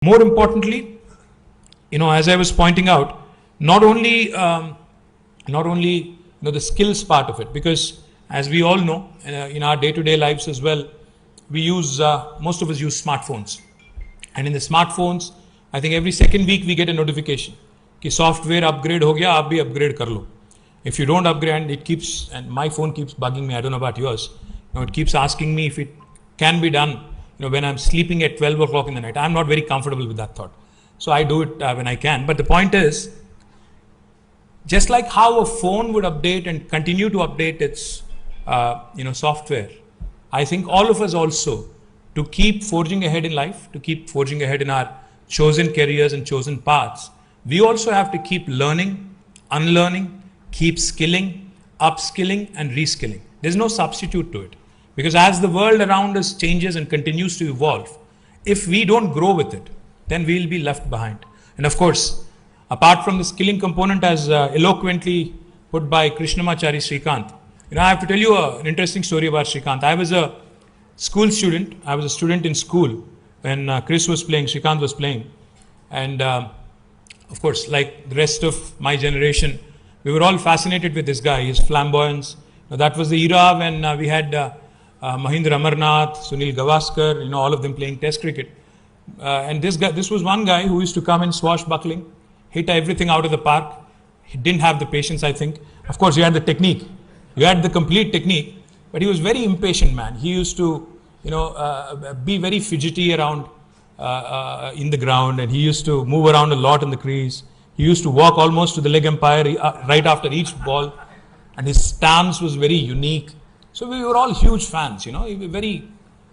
More importantly, as I was pointing out, not only the skills part of it, because as we all know, in our day-to-day lives as well, we use most of us use smartphones, and in the smartphones, I think every second week we get a notification कि software upgrade हो गया, आप भी upgrade कर लो. If you don't upgrade, and my phone keeps bugging me. I don't know about yours. It keeps asking me if it can be done. When I'm sleeping at 12 o'clock in the night, I'm not very comfortable with that thought. So I do it when I can. But the point is, just like how a phone would update and continue to update its software, I think all of us also, to keep forging ahead in life, to keep forging ahead in our chosen careers and chosen paths, we also have to keep learning, unlearning, keep skilling, upskilling and reskilling. There's no substitute to it. Because as the world around us changes and continues to evolve, if we don't grow with it, then we'll be left behind. And of course, apart from the skilling component as eloquently put by Krishnamachari Srikanth, I have to tell you an interesting story about Srikanth. I was a school student. I was a student in school when Chris was playing, Srikanth was playing. And of course, like the rest of my generation, we were all fascinated with this guy, his flamboyance. That was the era when we had Mahindra Amarnath, Sunil Gavaskar, all of them playing test cricket. And this was one guy who used to come in swashbuckling, hit everything out of the park. He didn't have the patience, I think. Of course, he had the technique. He had the complete technique, but he was very impatient man. He used to, be very fidgety around in the ground, and he used to move around a lot in the crease. He used to walk almost to the leg umpire right after each ball, and his stance was very unique. So we were all huge fans, he was a very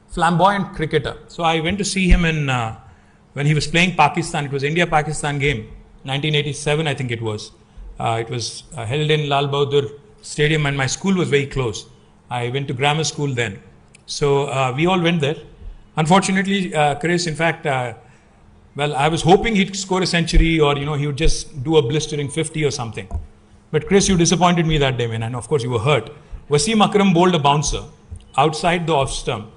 flamboyant cricketer. So I went to see him when he was playing Pakistan. It was India-Pakistan game, 1987 I think it was. It was held in Lal Bahadur Stadium, and my school was very close. I went to grammar school then. So we all went there. Unfortunately, Chris, in fact, I was hoping he'd score a century or, he would just do a blistering 50 or something. But Chris, you disappointed me that day, man, and of course you were hurt. Wasim Akram bowled a bouncer outside the off stump.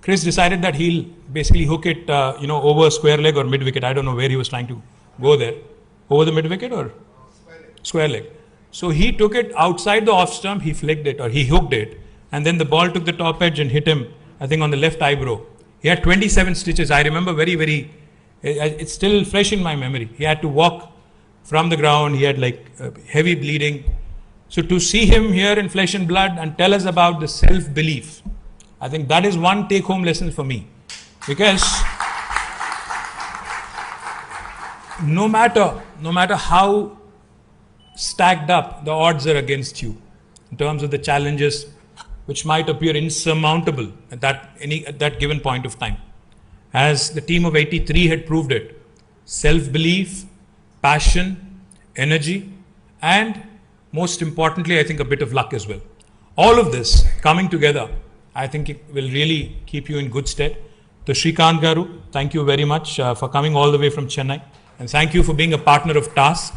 Chris decided that he'll basically hook it, over square leg or mid wicket. I don't know where he was trying to go there. Over the mid wicket or square leg. So he took it outside the off stump, he flicked it or he hooked it, and then the ball took the top edge and hit him, I think, on the left eyebrow. He had 27 stitches. I remember very, very, it's still fresh in my memory. He had to walk from the ground. He had heavy bleeding. So to see him here in flesh and blood and tell us about the self-belief, I think that is one take-home lesson for me. Because no matter how stacked up the odds are against you in terms of the challenges which might appear insurmountable at that given point of time, as the team of 83 had proved it, self-belief, passion, energy, and most importantly, I think a bit of luck as well. All of this coming together, I think it will really keep you in good stead. So Srikanth Garu, thank you very much for coming all the way from Chennai. And thank you for being a partner of TASC.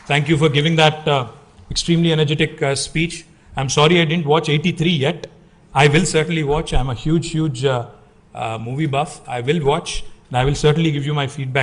Thank you for giving that extremely energetic speech. I'm sorry I didn't watch 83 yet. I will certainly watch. I'm a huge movie buff. I will watch, and I will certainly give you my feedback.